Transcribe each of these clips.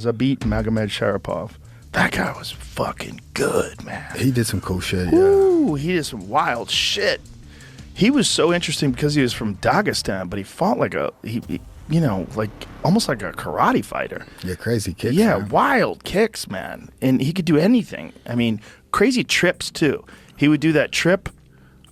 Zabit Magomedsharipov. That guy was fucking good, man. He did some cool shit, yeah. Ooh, he did some wild shit. He was so interesting because he was from Dagestan, but he fought like like almost like a karate fighter. Yeah, crazy kicks. Yeah, man. wild kicks, man. And he could do anything. I mean, crazy trips too. He would do that trip.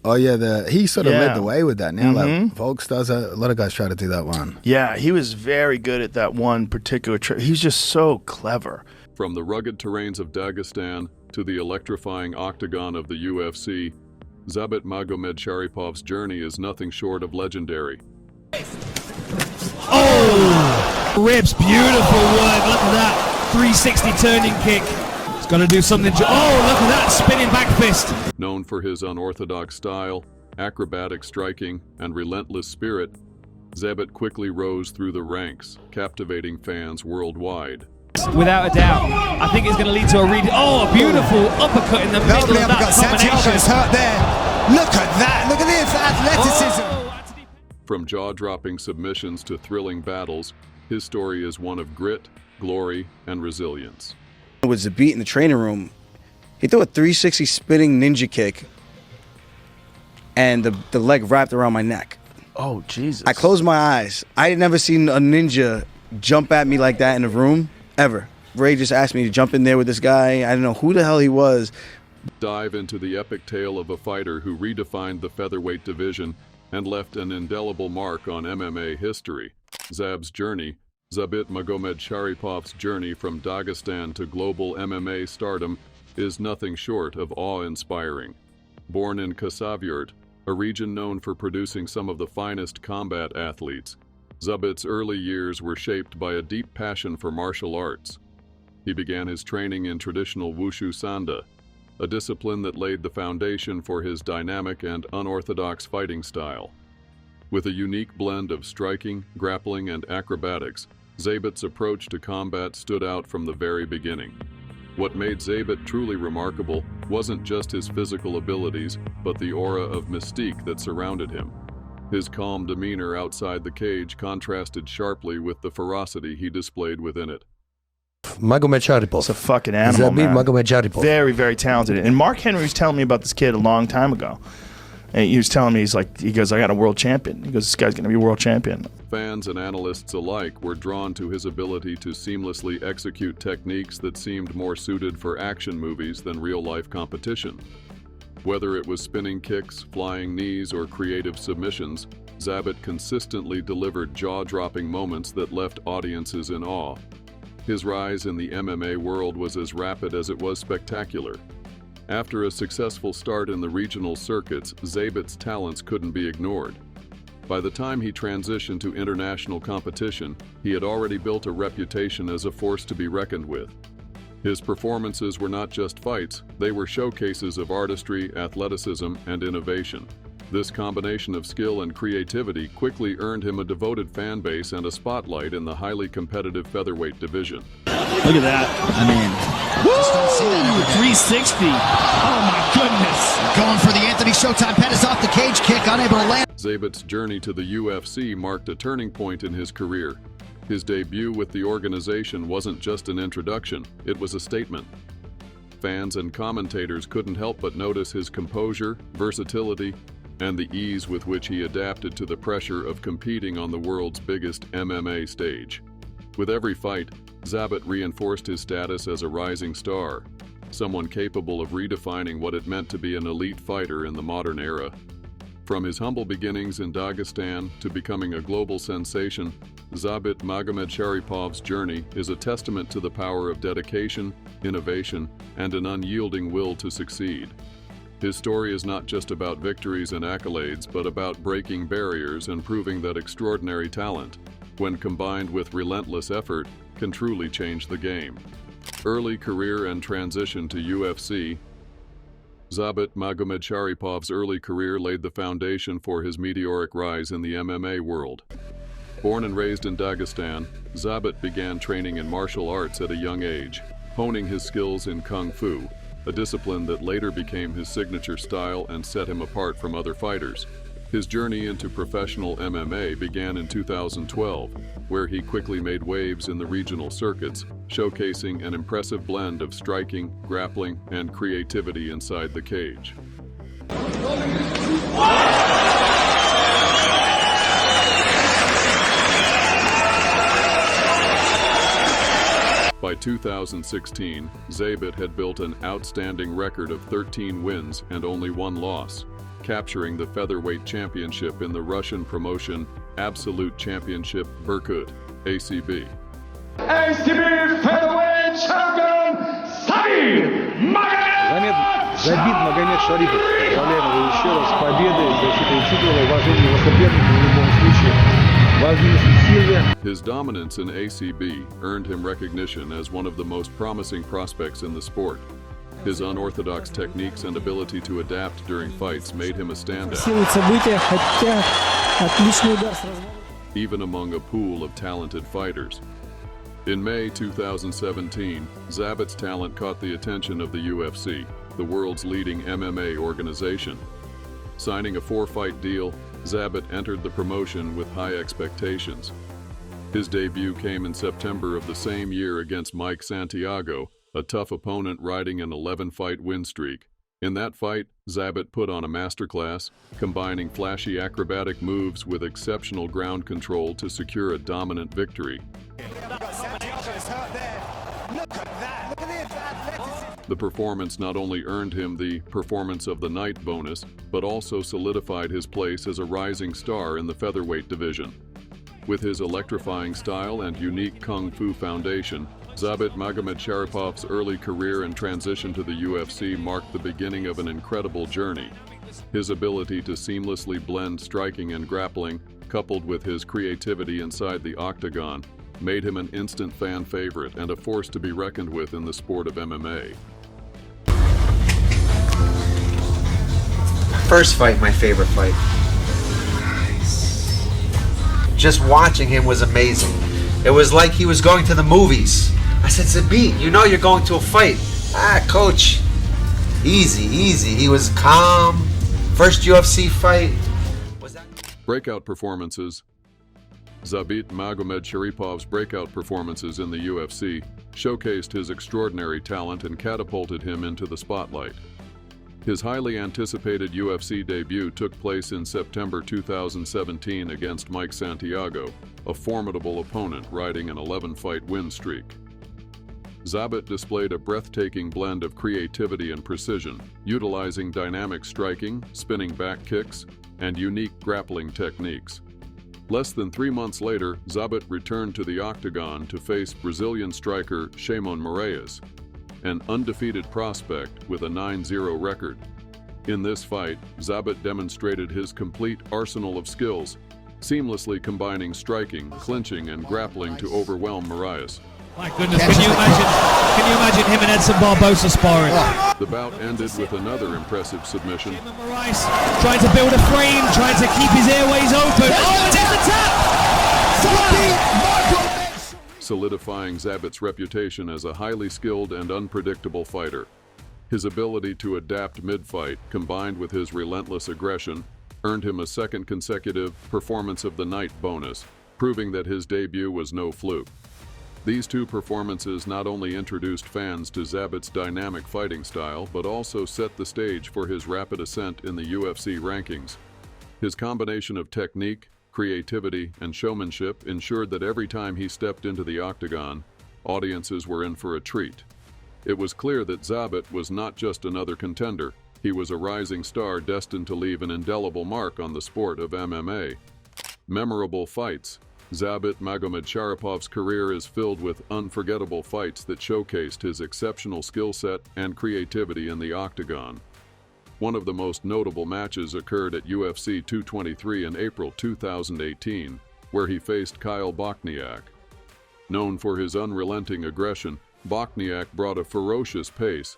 Oh yeah, he sort of led the way with that. Now, Mm-hmm. like Volks does a lot of guys try to do that one. Yeah, he was very good at that one particular trip. He was just so clever. From the rugged terrains of Dagestan to the electrifying Octagon of the UFC, Zabit Magomedsharipov's journey is nothing short of legendary. Oh! Ribs, beautiful work. Look at that. 360 turning kick. He's got to do something. Oh, look at that. Spinning back fist. Known for his unorthodox style, acrobatic striking, and relentless spirit, Zabit quickly rose through the ranks, captivating fans worldwide. Without a doubt. I think it's going to lead to a a beautiful uppercut in the middle of that combination. Hurt there. Look at that. Look at this athleticism. From jaw-dropping submissions to thrilling battles, his story is one of grit, glory, and resilience. With Zabit in the training room, he threw a 360 spinning ninja kick, and the leg wrapped around my neck. Oh, Jesus. I closed my eyes. I had never seen a ninja jump at me like that in a room, ever. Ray just asked me to jump in there with this guy. I didn't know who the hell he was. Dive into the epic tale of a fighter who redefined the featherweight division and left an indelible mark on MMA history. Zabit Magomedsharipov's journey from Dagestan to global MMA stardom is nothing short of awe-inspiring. Born in Khasavyurt, a region known for producing some of the finest combat athletes, Zabit's early years were shaped by a deep passion for martial arts. He began his training in traditional Wushu Sanda, a discipline that laid the foundation for his dynamic and unorthodox fighting style. With a unique blend of striking, grappling, and acrobatics, Zabit's approach to combat stood out from the very beginning. What made Zabit truly remarkable wasn't just his physical abilities, but the aura of mystique that surrounded him. His calm demeanor outside the cage contrasted sharply with the ferocity he displayed within it. Magomedsharipov. It's a fucking animal, Zabit man. Magomedsharipov. Very, very talented. And Mark Henry was telling me about this kid a long time ago. And he was telling me, he goes, I got a world champion. He goes, this guy's going to be a world champion. Fans and analysts alike were drawn to his ability to seamlessly execute techniques that seemed more suited for action movies than real-life competition. Whether it was spinning kicks, flying knees, or creative submissions, Zabit consistently delivered jaw-dropping moments that left audiences in awe. His rise in the MMA world was as rapid as it was spectacular. After a successful start in the regional circuits, Zabit's talents couldn't be ignored. By the time he transitioned to international competition, he had already built a reputation as a force to be reckoned with. His performances were not just fights, they were showcases of artistry, athleticism, and innovation. This combination of skill and creativity quickly earned him a devoted fan base and a spotlight in the highly competitive featherweight division. Look at that. I mean, Just don't see that every day. 360. Oh my goodness. Going for the Anthony Showtime Pettis off the cage kick, unable to land. Zabit's journey to the UFC marked a turning point in his career. His debut with the organization wasn't just an introduction, it was a statement. Fans and commentators couldn't help but notice his composure, versatility, and the ease with which he adapted to the pressure of competing on the world's biggest MMA stage. With every fight, Zabit reinforced his status as a rising star, someone capable of redefining what it meant to be an elite fighter in the modern era. From his humble beginnings in Dagestan to becoming a global sensation, Zabit Magomedsharipov's journey is a testament to the power of dedication, innovation, and an unyielding will to succeed. His story is not just about victories and accolades, but about breaking barriers and proving that extraordinary talent, when combined with relentless effort, can truly change the game. Early career and transition to UFC. Zabit Magomedsharipov's early career laid the foundation for his meteoric rise in the MMA world. Born and raised in Dagestan, Zabit began training in martial arts at a young age, honing his skills in Kung Fu, a discipline that later became his signature style and set him apart from other fighters. His journey into professional MMA began in 2012, where he quickly made waves in the regional circuits, showcasing an impressive blend of striking, grappling, and creativity inside the cage. By 2016, Zabit had built an outstanding record of 13 wins and only 1 loss, capturing the featherweight championship in the Russian promotion Absolute Championship Berkut, ACB. ACB featherweight champion Zabit Magomedsharipov! Забит Магомедшарипов. Поздравляем его еще раз с победой, защитой титула, уважение его соперника в любом случае. His dominance in ACB earned him recognition as one of the most promising prospects in the sport. His unorthodox techniques and ability to adapt during fights made him a standout, even among a pool of talented fighters. In May 2017, Zabit's talent caught the attention of the UFC, the world's leading MMA organization. Signing a 4-fight deal, Zabit entered the promotion with high expectations. His debut came in September of the same year against Mike Santiago, a tough opponent riding an 11-fight win streak. In that fight, Zabit put on a masterclass, combining flashy acrobatic moves with exceptional ground control to secure a dominant victory. The performance not only earned him the Performance of the Night bonus, but also solidified his place as a rising star in the featherweight division. With his electrifying style and unique Kung Fu foundation, Zabit Magomedsharipov's early career and transition to the UFC marked the beginning of an incredible journey. His ability to seamlessly blend striking and grappling, coupled with his creativity inside the Octagon, made him an instant fan favorite and a force to be reckoned with in the sport of MMA. First fight, my favorite fight. Just watching him was amazing. It was like he was going to the movies. I said, Zabit, you know you're going to a fight. Ah, coach, easy, easy. He was calm. First UFC fight. Breakout performances. Zabit Magomedsharipov's breakout performances in the UFC showcased his extraordinary talent and catapulted him into the spotlight. His highly anticipated UFC debut took place in September 2017 against Mike Santiago, a formidable opponent riding an 11-fight win streak. Zabit displayed a breathtaking blend of creativity and precision, utilizing dynamic striking, spinning back kicks, and unique grappling techniques. Less than 3 months later, Zabit returned to the Octagon to face Brazilian striker Shimon Moraes, an undefeated prospect with a 9-0 record. In this fight, Zabit demonstrated his complete arsenal of skills, seamlessly combining striking, clinching, and grappling to overwhelm Moraes. My goodness, can you imagine him and Edson Barbosa sparring? The bout ended with another impressive submission. Moraes trying to build a frame, trying to keep his airways open. Oh, it's the tap! Solidifying Zabit's reputation as a highly skilled and unpredictable fighter. His ability to adapt mid-fight, combined with his relentless aggression, earned him a second consecutive Performance of the Night bonus, proving that his debut was no fluke. These two performances not only introduced fans to Zabit's dynamic fighting style, but also set the stage for his rapid ascent in the UFC rankings. His combination of technique, creativity, and showmanship ensured that every time he stepped into the Octagon, audiences were in for a treat. It was clear that Zabit was not just another contender, he was a rising star destined to leave an indelible mark on the sport of MMA. Memorable fights. Zabit Magomedsharipov's career is filled with unforgettable fights that showcased his exceptional skill set and creativity in the Octagon. One of the most notable matches occurred at UFC 223 in April 2018, where he faced Kyle Bochniak. Known for his unrelenting aggression, Bochniak brought a ferocious pace,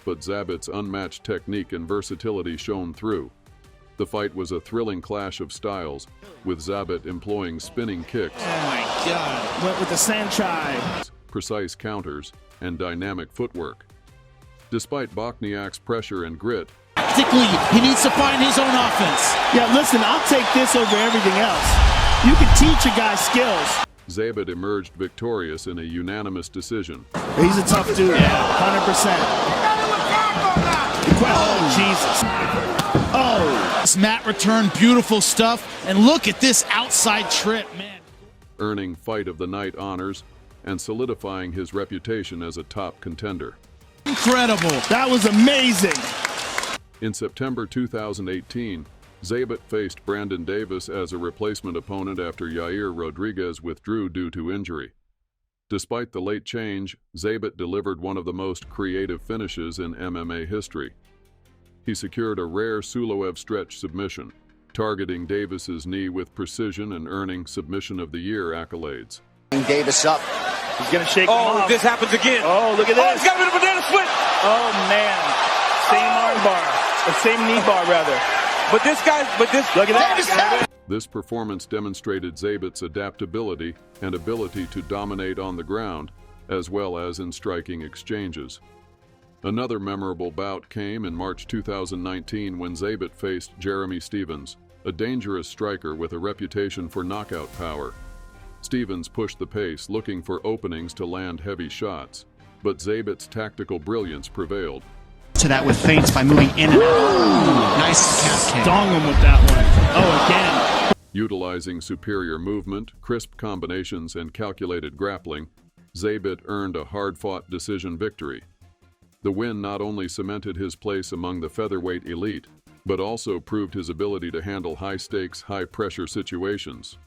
but Zabit's unmatched technique and versatility shone through. The fight was a thrilling clash of styles, with Zabit employing spinning kicks, oh my God, went with the sand tribe, precise counters, and dynamic footwork. Despite Bochniak's pressure and grit, Tactically, he needs to find his own offense. Yeah, listen, I'll take this over everything else. You can teach a guy skills. Zabit emerged victorious in a unanimous decision. He's a tough dude, 100%. Oh, Jesus. Oh. This mat return, beautiful stuff. And look at this outside trip, man. Earning Fight of the Night honors and solidifying his reputation as a top contender. Incredible. That was amazing. In September 2018, Zabit faced Brandon Davis as a replacement opponent after Yair Rodriguez withdrew due to injury. Despite the late change, Zabit delivered one of the most creative finishes in MMA history. He secured a rare Suloev stretch submission, targeting Davis's knee with precision and earning Submission of the Year accolades. Davis up. He's going to shake him off. This happens again. Oh, look at this. Oh, he's got a bit of a banana split. Oh, man. Same arm bar. Or same knee bar, rather. Look at that. This performance demonstrated Zabit's adaptability and ability to dominate on the ground, as well as in striking exchanges. Another memorable bout came in March 2019 when Zabit faced Jeremy Stephens, a dangerous striker with a reputation for knockout power. Stephens pushed the pace, looking for openings to land heavy shots, but Zabit's tactical brilliance prevailed. To that with feints by moving in and out. Nice calf kick. Stung him with that one. Oh, again. Utilizing superior movement, crisp combinations, and calculated grappling, Zabit earned a hard-fought decision victory. The win not only cemented his place among the featherweight elite, but also proved his ability to handle high-stakes, high-pressure situations.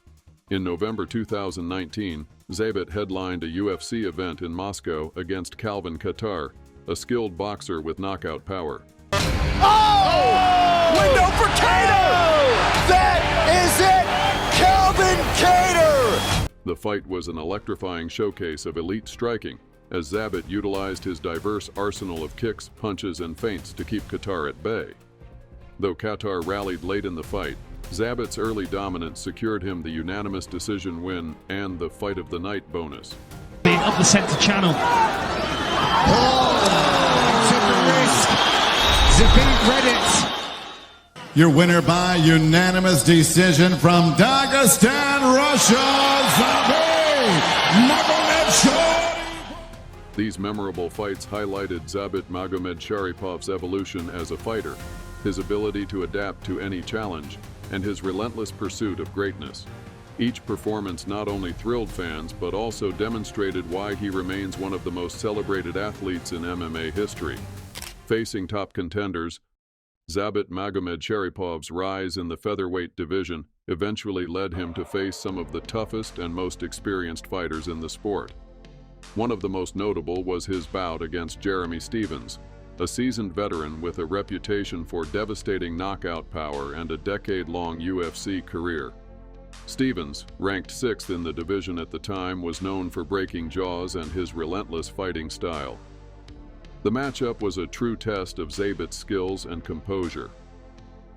In November 2019, Zabit headlined a UFC event in Moscow against Calvin Kattar, a skilled boxer with knockout power. Oh! Window for Kattar! That is it! Calvin Kattar! The fight was an electrifying showcase of elite striking, as Zabit utilized his diverse arsenal of kicks, punches, and feints to keep Kattar at bay. Though Kattar rallied late in the fight, Zabit's early dominance secured him the unanimous decision win and the Fight of the Night bonus. Up the center channel. Took the risk. Zabit read it. Your winner by unanimous decision from Dagestan, Russia, Zabit Magomedsharipov. These memorable fights highlighted Zabit Magomedsharipov's evolution as a fighter, his ability to adapt to any challenge, and his relentless pursuit of greatness. Each performance not only thrilled fans, but also demonstrated why he remains one of the most celebrated athletes in MMA history. Facing top contenders, Zabit Magomedsharipov rise in the featherweight division eventually led him to face some of the toughest and most experienced fighters in the sport. One of the most notable was his bout against Jeremy Stephens, a seasoned veteran with a reputation for devastating knockout power and a decade-long UFC career. Stephens, ranked 6th in the division at the time, was known for breaking jaws and his relentless fighting style. The matchup was a true test of Zabit's skills and composure.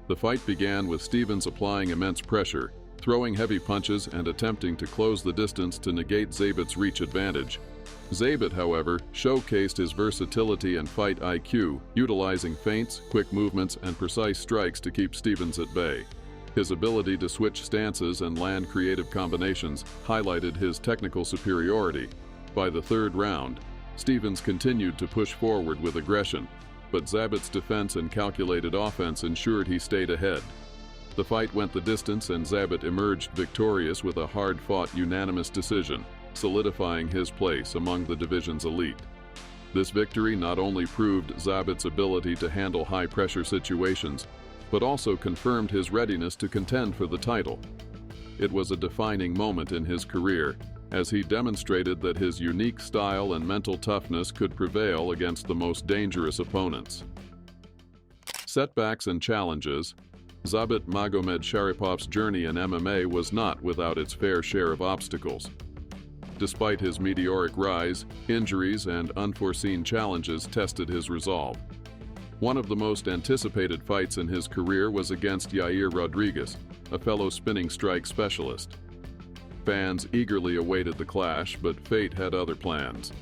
The fight began with Stephens applying immense pressure, throwing heavy punches and attempting to close the distance to negate Zabit's reach advantage. Zabit, however, showcased his versatility and fight IQ, utilizing feints, quick movements, and precise strikes to keep Stephens at bay. His ability to switch stances and land creative combinations highlighted his technical superiority. By the third round, Stephens continued to push forward with aggression, but Zabit's defense and calculated offense ensured he stayed ahead. The fight went the distance and Zabit emerged victorious with a hard-fought unanimous decision, solidifying his place among the division's elite. This victory not only proved Zabit's ability to handle high-pressure situations, but also confirmed his readiness to contend for the title. It was a defining moment in his career, as he demonstrated that his unique style and mental toughness could prevail against the most dangerous opponents. Setbacks and challenges. Zabit Magomedsharipov journey in MMA was not without its fair share of obstacles. Despite his meteoric rise, injuries and unforeseen challenges tested his resolve. One of the most anticipated fights in his career was against Yair Rodriguez, a fellow spinning strike specialist. Fans eagerly awaited the clash, but fate had other plans.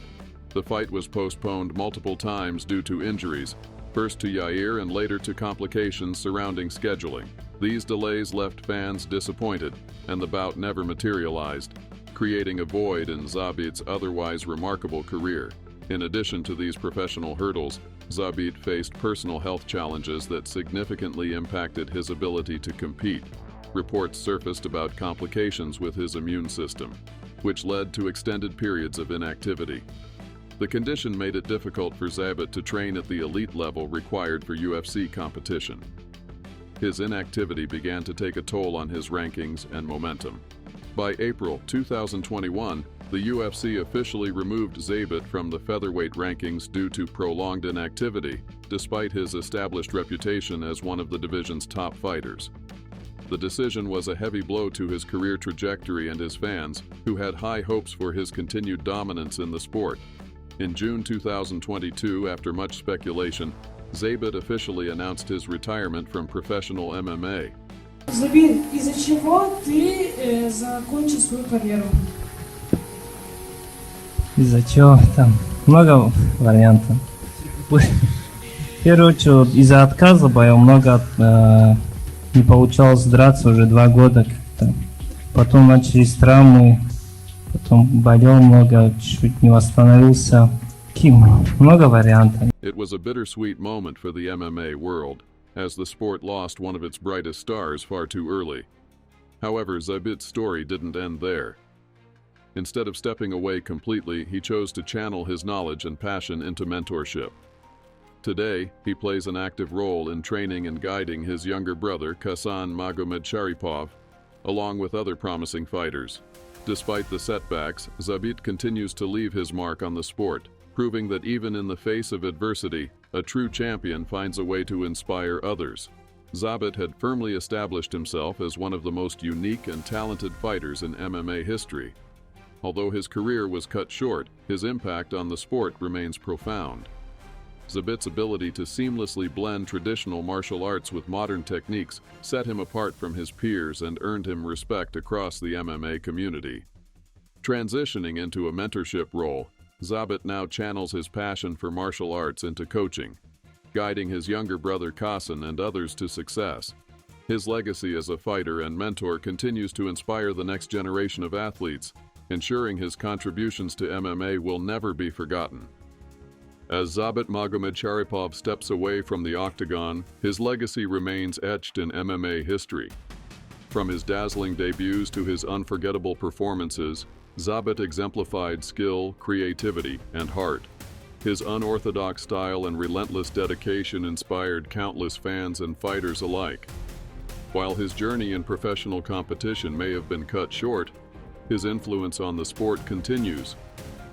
The fight was postponed multiple times due to injuries, first to Yair and later to complications surrounding scheduling. These delays left fans disappointed, and the bout never materialized, creating a void in Zabit's otherwise remarkable career. In addition to these professional hurdles, Zabit faced personal health challenges that significantly impacted his ability to compete. Reports surfaced about complications with his immune system, which led to extended periods of inactivity. The condition made it difficult for Zabit to train at the elite level required for UFC competition. His inactivity began to take a toll on his rankings and momentum. By April 2021, the UFC officially removed Zabit from the featherweight rankings due to prolonged inactivity, despite his established reputation as one of the division's top fighters. The decision was a heavy blow to his career trajectory and his fans, who had high hopes for his continued dominance in the sport. In June 2022, after much speculation, Zabit officially announced his retirement from professional MMA. Забит, из-за чего ты закончил свою карьеру? Из-за чего? Там много вариантов. В первую очередь, из-за отказа боя много не получалось драться уже 2 года как-то. Потом начались травмы, потом болел много, чуть не восстановился. Много вариантов. It was a bittersweet moment for the MMA world, as the sport lost one of its brightest stars far too early. However, Zabit's story didn't end there. Instead of stepping away completely, he chose to channel his knowledge and passion into mentorship. Today, he plays an active role in training and guiding his younger brother, Zabit Magomedsharipov, along with other promising fighters. Despite the setbacks, Zabit continues to leave his mark on the sport, proving that even in the face of adversity, a true champion finds a way to inspire others. Zabit had firmly established himself as one of the most unique and talented fighters in MMA history. Although his career was cut short, his impact on the sport remains profound. Zabit's ability to seamlessly blend traditional martial arts with modern techniques set him apart from his peers and earned him respect across the MMA community. Transitioning into a mentorship role, Zabit now channels his passion for martial arts into coaching, guiding his younger brother Kattar and others to success. His legacy as a fighter and mentor continues to inspire the next generation of athletes, ensuring his contributions to MMA will never be forgotten. As Zabit Magomedsharipov steps away from the Octagon, his legacy remains etched in MMA history. From his dazzling debuts to his unforgettable performances, Zabit exemplified skill, creativity, and heart. His unorthodox style and relentless dedication inspired countless fans and fighters alike. While his journey in professional competition may have been cut short, his influence on the sport continues.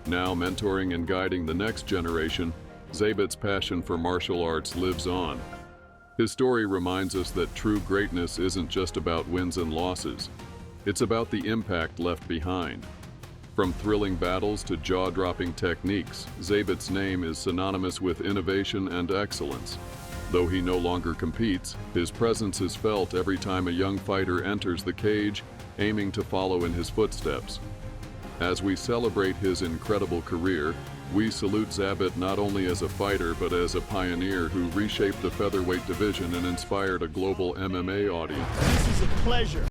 Now mentoring and guiding the next generation, Zabit's passion for martial arts lives on. His story reminds us that true greatness isn't just about wins and losses. It's about the impact left behind. From thrilling battles to jaw-dropping techniques, Zabit's name is synonymous with innovation and excellence. Though he no longer competes, his presence is felt every time a young fighter enters the cage, aiming to follow in his footsteps. As we celebrate his incredible career, we salute Zabit not only as a fighter but as a pioneer who reshaped the featherweight division and inspired a global MMA audience. This is a pleasure.